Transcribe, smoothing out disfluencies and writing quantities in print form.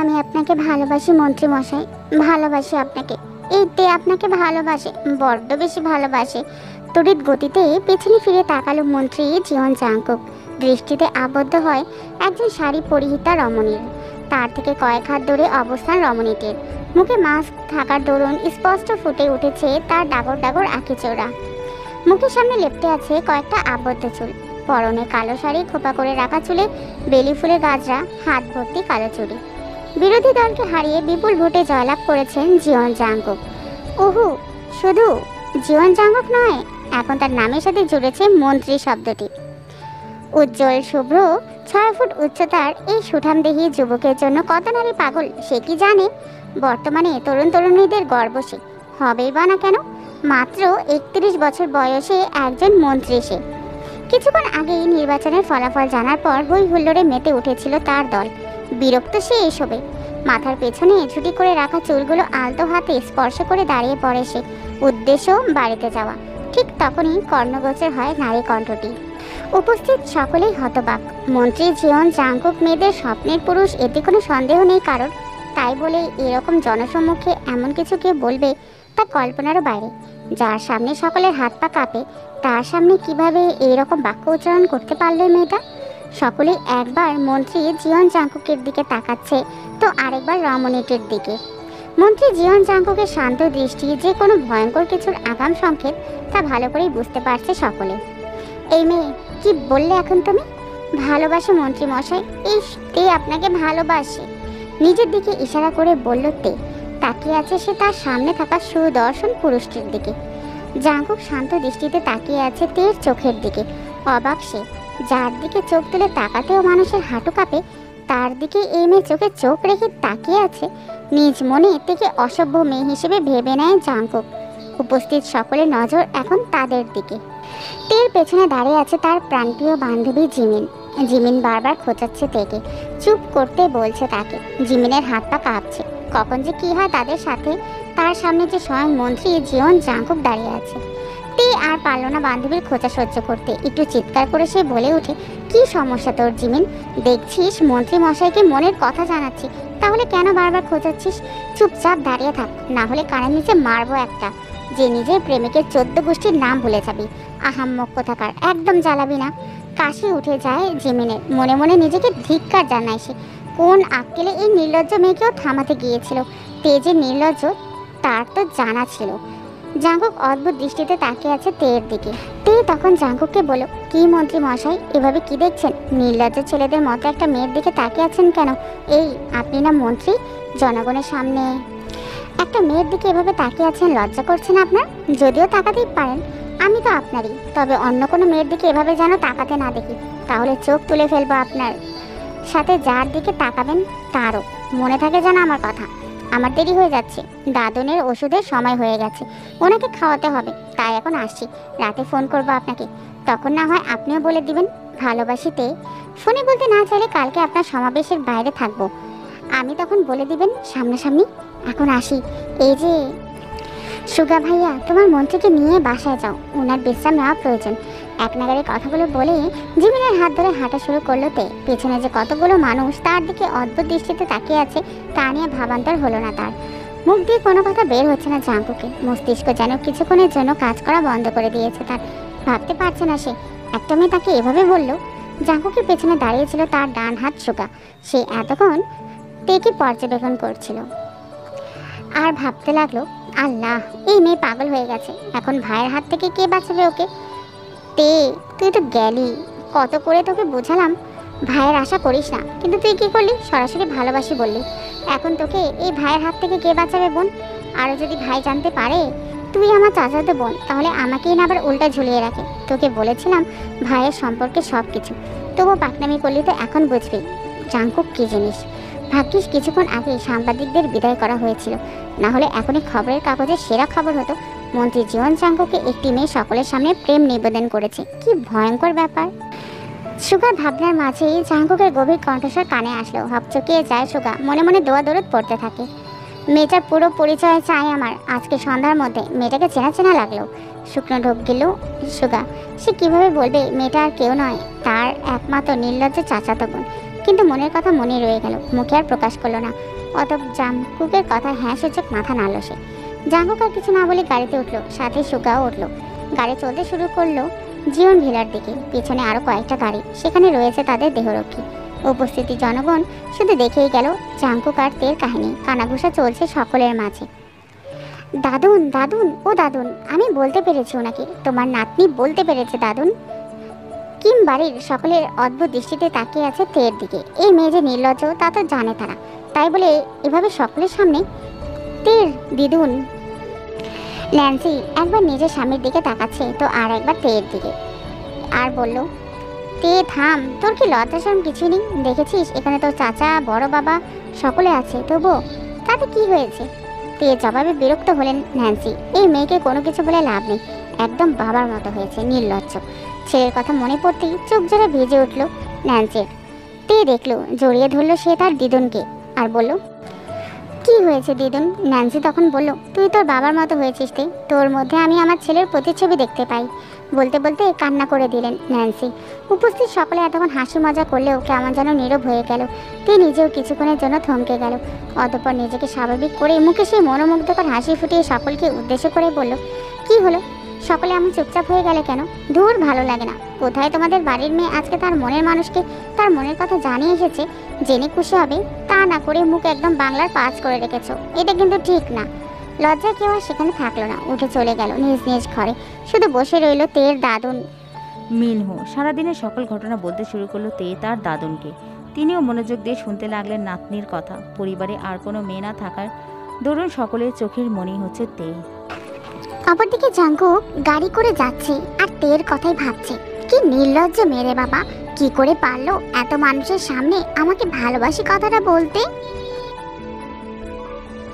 আমি আপনাকে ভালোবাসি মন্ত্রী মশাই, ভালোবাসি আপনাকে। এই তে আপনাকে ভালোবাসে, বড্ড বেশি ভালোবাসে। তড়িৎ গতিতে পেছনে ফিরে তাকালো মন্ত্রী জিয়ন জাংকুক। দৃষ্টিতে আবদ্ধ হয় একজন শাড়ি পরিহিতা রমণীর। তার থেকে কয়েক হাত দূরে অবস্থান রমণীটির। মুখে মাস্ক থাকার দরুন স্পষ্ট ফুটে উঠেছে তার ডাগর ডাগর আঁকিচোড়া। মুখের সামনে লেপ্টে আছে কয়েকটা আবদ্ধ চুল। পরনে কালো শাড়ি, খোপা করে রাখা চুলে বেলি ফুলের গাজরা, হাত ভর্তি কালো চুড়ি। বিরোধী দলকে হারিয়ে বিপুল ভোটে জয়লাভ করেছেন জিয়ন জাংকুক। ওহু, শুধু জিয়ন জাংকুক নয়, এখন তার নামের সাথে জুড়েছে মন্ত্রী শব্দটি। উজ্জ্বল শুভ্র 6 ফুট উচ্চতার এই সুঠামদেহী যুবকের জন্য কত নারী পাগল সে কি জানে। বর্তমানে তরুণ তরুণীদের গর্ব সে, হবেই বা না কেন। মাত্র 31 বছর বয়সে একজন মন্ত্রী সে। কিছুক্ষণ আগেই নির্বাচনের ফলাফল জানার পর হই হুল্লোড়ে মেতে উঠেছিল তার দল। বিরক্ত সে এসবে। মাথার পেছনে ছুটি করে রাখা চুলগুলো আলতো হাতে স্পর্শ করে দাঁড়িয়ে পড়ে সে, উদ্দেশ্য বাড়িতে যাওয়া। ঠিক তখনই কর্ণগোচর হয় নারী কণ্ঠটি। উপস্থিত সকলেই হতবাক। মন্ত্রী জিয়ন জাংকুক মেয়েদের স্বপ্নের পুরুষ, এতে কোনো সন্দেহ নেই কারণ। তাই বলে এরকম জনসম্মুখে এমন কিছু কে বলবে তা কল্পনারও বাইরে। যার সামনে সকলের হাত পা কাঁপে, তার সামনে কিভাবে এইরকম বাক্য উচ্চারণ করতে পারল মেয়েটা? সকলে একবার মন্ত্রী জিয়ন জাংকুকের দিকে তাকাচ্ছে, তো আরেকবার রমণীটির দিকে। মন্ত্রী জিয়ন জাংকুকের শান্ত দৃষ্টি যে কোনো ভয়ঙ্কর কিছুর আগাম সংকেত, তা ভালো করেই বুঝতে পারছে সকলে। এই মেয়ে, কি বললে এখন তুমি? ভালোবাসে মন্ত্রী মশাই। ইস, তে আপনাকে ভালোবাসে। নিজের দিকে ইশারা করে বলল তে। তাকিয়ে আছে সে তার সামনে থাকা সুদর্শন পুরুষটির দিকে। জাংকুক শান্ত দৃষ্টিতে তাকিয়ে আছে তের চোখের দিকে। অবাক সে, যার দিকে চোখ তুলে তাকাতেও মানুষের হাঁটু কাঁপে, তার দিকে এই মেয়ে চোখে চোখ রেখে তাকিয়ে আছে। নিজ মনে থেকে অসভ্য মেয়ে হিসেবে ভেবে নেয় জাংকুক। উপস্থিত সকলের নজর এখন তাদের দিকে। তের পেছনে দাঁড়িয়ে আছে তার প্রাণপ্রিয় বান্ধবী জিমিন। জিমিন বারবার খোঁচাচ্ছে তেকে, চুপ করতে বলছে তাকে। জিমিনের হাত পা কাঁপছে। কখন যে কি হয় তাদের সাথে। তার সামনে যে স্বয়ং মন্ত্রী জিয়ন জাংকুক দাঁড়িয়ে আছে। তে আর পারল না বান্ধবীর খোঁচা সহ্য করতে। একটু চিৎকার করে সে বলে ওঠে, কি সমস্যা তোর জিমিন? দেখছিস মন্ত্রী মশাইকে মনের কথা জানাচ্ছি, তাহলে কেন বারবার খোঁচাচ্ছিস? চুপচাপ দাঁড়িয়ে থাক, না হলে কানের নিচে মারবো একটা, যে নিজের প্রেমিকের 14 গোষ্ঠীর নাম ভুলে যাবি। আহাম্মক কোথাকার, একদম জ্বালাবি না। কাশি উঠে যায় জিমিনের। মনে মনে নিজেকে ধিক্কার জানায় সে। কোন আক্কেলে এই নির্লজ্জ মেয়েকেও থামাতে গিয়েছিল। তেজে নির্লজ্জ তার তো জানা ছিল। জাংকুক অদ্ভুত দৃষ্টিতে তাকিয়ে আছে তের দিকে। তে তখন জাংকুককে বলল, কি মন্ত্রী মশাই, এভাবে কি দেখছেন? নির্লজ্জ ছেলেদের মতো একটা মেয়ের দিকে তাকিয়ে আছেন কেন? এই, আপনি না মন্ত্রী? জনগণের সামনে একটা মেয়ের দিকে এভাবে তাকিয়ে আছেন, লজ্জা করছেন আপনার? যদিও তাকাতেই পারেন, আমি তো আপনারই। তবে অন্য কোনো মেয়ের দিকে এভাবে যেন তাকাতে না দেখি, তাহলে চোখ তুলে ফেলবো আপনার। সাথে যার দিকে তাকাবেন তারও। মনে থাকে যেন আমার কথা। আমার দেরি হয়ে যাচ্ছে, দাদনের ওষুধের সময় হয়ে গেছে, ওনাকে খাওয়াতে হবে। তাই এখন আসছি, রাতে ফোন করবো আপনাকে, তখন না হয় আপনিও বলে দিবেন ভালোবাসিতে। ফোনে বলতে না চাইলে কালকে আপনার সমাবেশের বাইরে থাকবো, আমি তখন বলে দিবেন সামনাসামনি। এখন আসি। এই যে সুগা ভাইয়া, তোমার মন্ত্রীকে নিয়ে বাসায় যাও, ওনার বিশ্রাম নেওয়া প্রয়োজন। এক নাগারে কথাগুলো বলে জিমিনের হাত ধরে হাঁটা শুরু করলো তে। পেছনে যে কতগুলো মানুষ তার দিকে অদ্ভুত দৃষ্টিতে তাকিয়ে আছে, তা নিয়ে ভাবান্তর হলো না তার। মুখ দিয়ে কোনো কথা বের হচ্ছে না জাংকুকে। মস্তিষ্ক যেন কিছুক্ষণের জন্য কাজ করা বন্ধ করে দিয়েছে তার। ভাবতে পারছে না সে, একটা মেয়ে তাকে এভাবে বলল। জাংকুকের পেছনে দাঁড়িয়েছিল তার ডান হাত সুগা। সে এতক্ষণ তেকে পর্যবেক্ষণ করছিল আর ভাবতে লাগলো, আল্লাহ, এই মেয়ে পাগল হয়ে গেছে। এখন ভাইয়ের হাত থেকে কে বাঁচাবে ওকে? তে, তুই তো গেলি। কত করে তোকে বোঝালাম ভাইয়ের আশা করিস না, কিন্তু তুই কি করলি? সরাসরি ভালোবাসি বললি। এখন তোকে এই ভাইয়ের হাত থেকে কে বাঁচাবে বোন? আরও যদি ভাই জানতে পারে তুই আমার চাচাতো বোন, তাহলে আমাকেই না আবার উল্টা ঝুলিয়ে রাখে। তোকে বলেছিলাম ভাইয়ের সম্পর্কে সব কিছু, তবুও পাকনামি করলি, তো এখন বুঝবি জাংকুক কী জিনিস। ভাগ্যিস কিছুক্ষণ আগে সাংবাদিকদের বিদায় করা হয়েছিল, না হলে এখনই খবরের কাগজে সেরা খবর হতো মন্ত্রী জিয়ন জাংকুককে একটি মেয়ে সকলের সামনে প্রেম নিবেদন করেছে। কি ভয়ঙ্কর ব্যাপার। সুগার ভাবনার মাঝেই জাংকুকের গভীর কণ্ঠস্বর কানে আসলো। হকচকিয়ে যায় সুগা, মনে মনে দোয়া দৌড় পড়তে থাকে। মেয়েটার পুরো পরিচয় চাই আমার আজকে সন্ধ্যার মধ্যে। মেয়েটাকে চেনা চেনা লাগলো। শুকনো ঢোক গেল সুগা। সে কিভাবে বলবে মেয়েটা আর কেউ নয়, তার একমাত্র নির্লজ্জ চাচাতো বোন। কিন্তু মনের কথা মনে রয়ে গেল, মুখে আর প্রকাশ করলো না। অত জাঙ্কুকের কথা হ্যাঁ সূচক মাথা নাড়ল সে। জাঙ্কুক আর কিছু না বলে গাড়িতে উঠলো, সাথে সুগাও উঠলো। গাড়ি চলতে শুরু করলো জীবন ভিলার দিকে। পিছনে আরো কয়েকটা গাড়ি, সেখানে রয়েছে তাদের দেহরক্ষী। উপস্থিতি জনগণ শুধু দেখেই গেল জাঙ্কুক আর তের কাহিনী কানাঘুষা চলছে সকলের মাঝে। দাদুন, দাদুন, ও দাদুন, আমি বলতে পেরেছি ওনাকে, তোমার নাতনি বলতে পেরেছে দাদুন। কিম বাড়ির সকলের অদ্ভুত দৃষ্টিতে তাকিয়ে আছে তের দিকে। এই মেয়ে যে নির্লজ্জ তা তো জানে তারা, তাই বলে এভাবে সকলের সামনে তের দিদুন। ন্যান্সি একবার নিজের স্বামীর দিকে তাকাচ্ছে তো আর একবার তের দিকে, আর বলল, তে থাম, তোর কি লজ্জা শরম কিছুই নেই? দেখেছিস এখানে তোর চাচা, বড় বাবা সকলে আছে, তবুও তাতে কি হয়েছে? তে জবাবে বিরক্ত হলেন ন্যান্সি। এই মেয়েকে কোনো কিছু বলে লাভ নেই, একদম বাবার মতো হয়েছে, নির্লজ্জ। ছেলের কথা মনে পড়তেই চোখ জোড়া ভিজে উঠল ন্যান্সির। তে দেখলো, জড়িয়ে ধরলো সে তার দিদুনকে আর বলল, কি হয়েছে দিদুন? ন্যান্সি তখন বলল, তুই তোর বাবার মতো হয়েছিস তে, তোর মধ্যে আমি আমার ছেলের প্রতিচ্ছবি দেখতে পাই। বলতে বলতে কান্না করে দিলেন ন্যান্সি। উপস্থিত সকলে এতক্ষণ হাসি মজা করলেও কেমন যেন নীরব হয়ে গেল। তে নিজেও কিছুক্ষণের জন্য থমকে গেল। অতঃপর নিজেকে স্বাভাবিক করে মুখে সেই মনোমুগ্ধকর হাসি ফুটিয়ে সকলকে উদ্দেশ্য করে বলল, কি হলো? সকলে এমন চুপচাপ হয়ে গেলে কেন? দূর, ভালো লাগে না। কোথায় তোমাদের বাড়ির মেয়ে আজকে তার মনের মানুষকে তার মনের কথা জানিয়ে এসেছে, জেনে খুশি হবে তা না করে মুখ একদম বাংলার পাঁচ করে রেখেছো, এটা কিন্তু ঠিক না। লজ্জা কেউ আর সেখানে থাকলো না, উঠে চলে গেল নিজ নিজ ঘরে। শুধু বসে রইল তের দাদুন মিনহো। সারাদিনের সকল ঘটনা বলতে শুরু করলো তে তার দাদুনকে। তিনিও মনোযোগ দিয়ে শুনতে লাগলেন নাতনির কথা। পরিবারে আর কোনো মেয়ে না থাকার দরুন সকলের চোখের মনেই হচ্ছে তে। অপরদিকে জাঙ্কুক গাড়ি করে যাচ্ছে আর তের কথাই ভাবছে। কি নির্লজ্জ মেরে বাবা, কি করে পারলো এত মানুষের সামনে আমাকে ভালোবাসি কথাটা বলতে?